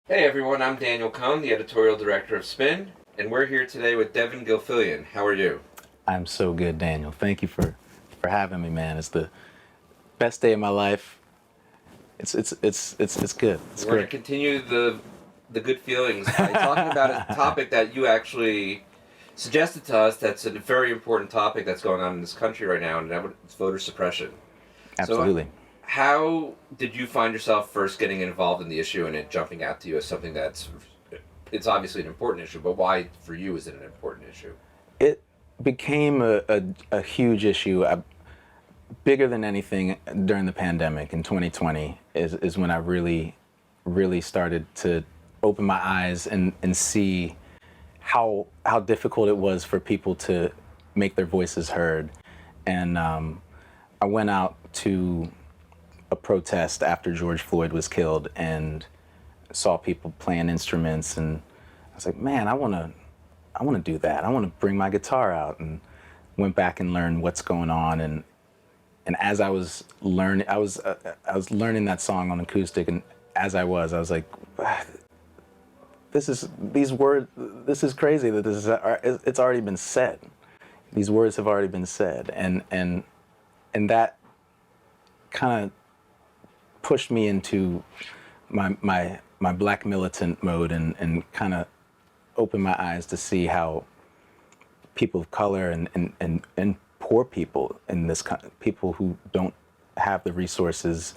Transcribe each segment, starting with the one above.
Hey everyone, I'm Daniel Cohn, the editorial director of Spin, and we're here today with Devon Gilfillian. How are you? I'm so good, Daniel. Thank you for having me, man. It's the best day of my life. It's good. It's We're going to great. continue the good feelings by talking about a topic that you actually suggested to us. That's a very important topic that's going on in this country right now, and it's voter suppression. So, Absolutely. how did you find yourself first getting involved in the issue and it jumping out to you as something it's obviously an important issue, but why for you is it an important issue? It became a huge issue, bigger than anything during the pandemic in 2020 is when I really started to open my eyes and see how difficult it was for people to make their voices heard. And I went out to a protest after George Floyd was killed and saw people playing instruments, and I was like, man, I want to do that. I want to bring my guitar out, and went back and learned what's going on. And as I was learning, I was learning that song on acoustic, and as I was like, this is these words. This is crazy that it's already been said. These words have already been said, and that kind of pushed me into my black militant mode, and kind of opened my eyes to see how people of color and poor people in this people who don't have the resources,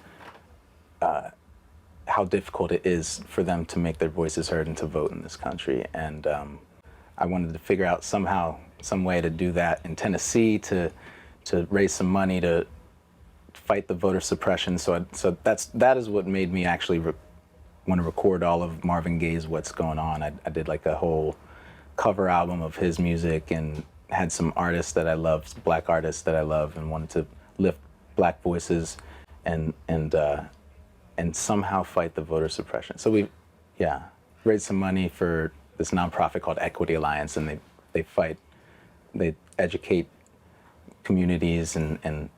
how difficult it is for them to make their voices heard and to vote in this country. And I wanted to figure out some way to do that in Tennessee, to raise some money to fight the voter suppression. So that is what made me actually want to record all of Marvin Gaye's "What's Going On." I did like a whole cover album of his music, and had some artists that I love, black artists that I love, and wanted to lift black voices and somehow fight the voter suppression. So yeah, raised some money for this nonprofit called Equity Alliance, and they educate communities and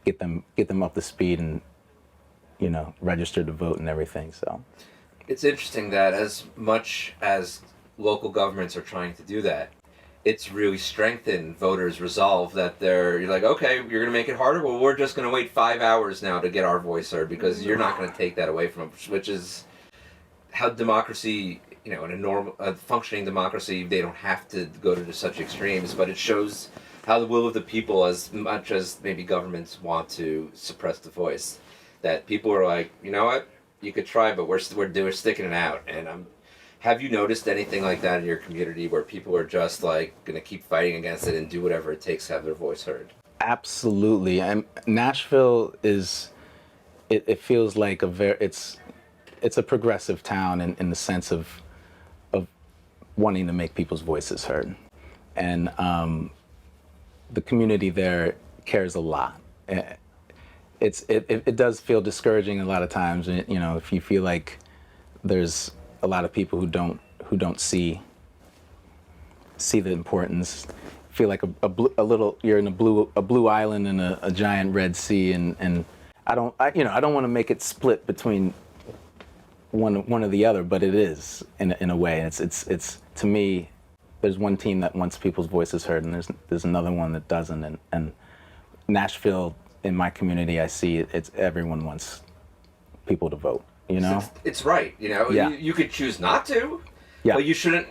get them up to speed, and register to vote and everything. So It's interesting that as much as local governments are trying to do that, it's really strengthened voters' resolve that you're like, okay, you're going to make it harder. Well, we're just going to wait 5 hours now to get our voice heard because you're not going to take that away from them, which is how democracy, in a functioning democracy, they don't have to go to such extremes, but it shows how the will of the people, as much as maybe governments want to suppress the voice, that people are like, you know what, you could try, but we're sticking it out. And have you noticed anything like that in your community where people are just like going to keep fighting against it and do whatever it takes to have their voice heard? absolutely. And Nashville it feels like it's a progressive town in the sense of wanting to make people's voices heard. And the community there cares a lot. It does feel discouraging a lot of times, if you feel like there's a lot of people who don't see the importance, feel like a little, you're in a blue island in a giant red sea, and I don't want to make it split between one or the other, but it is in a way. It's to me, there's one team that wants people's voices heard, and there's another one that doesn't. And Nashville, in my community, I see it's everyone wants people to vote. It's right. Yeah. You could choose not to, Yeah. but you shouldn't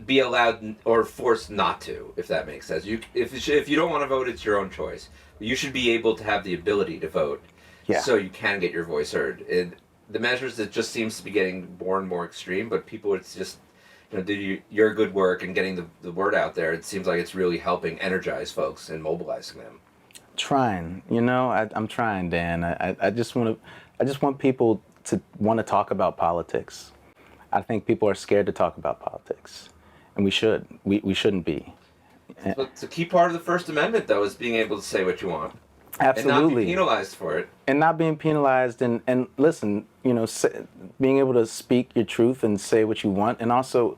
be allowed or forced not to, if that makes sense. If you don't want to vote, it's your own choice. But you should be able to have the ability to vote, Yeah. so you can get your voice heard. The measures that just seems to be getting more and more extreme, but people, it's just do your good work and getting the word out there. It seems like it's really helping energize folks and mobilizing them. Trying, I'm trying, Dan. I just want people to want to talk about politics. I think people are scared to talk about politics, and we shouldn't be. But it's a key part of the First Amendment, though, is being able to say what you want and not be Absolutely. penalized for it. And not being penalized, and listen, being able to speak your truth and say what you want, and also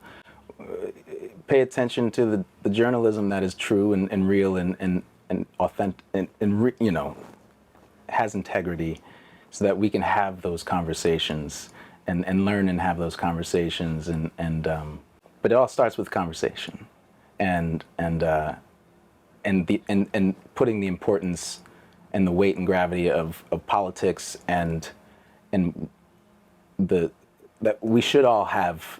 pay attention to the journalism that is true and real and authentic and has integrity, so that we can have those conversations and learn and have those conversations, but it all starts with conversation, and putting the importance and the weight and gravity of politics, and that we should all have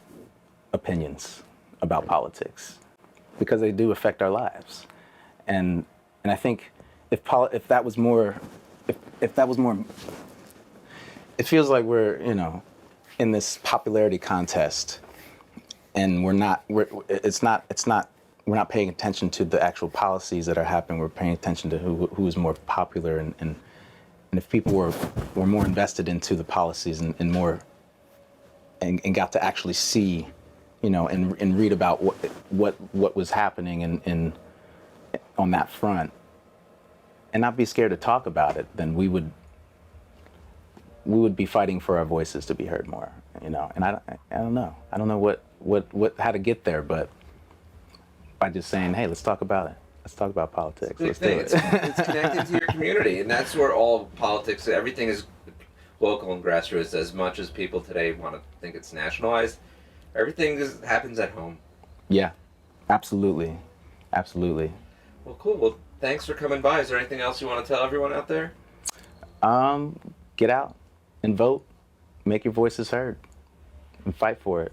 opinions about politics because they do affect our lives, and I think if that was more, it feels like we're in this popularity contest, and we're not paying attention to the actual policies that are happening. We're paying attention to who is more popular, and if people were more invested into the policies and more and got to actually see, and read about what was happening in on that front, and not be scared to talk about it, then we would be fighting for our voices to be heard more, And I don't know how to get there, but by just saying, hey, let's talk about it. Let's talk about politics. It's it's connected to your community, and that's where all politics, everything is local and grassroots. As much as people today want to think it's nationalized, everything happens at home. Yeah, absolutely. Well, cool. Well, thanks for coming by. Is there anything else you want to tell everyone out there? Get out and vote. Make your voices heard and fight for it.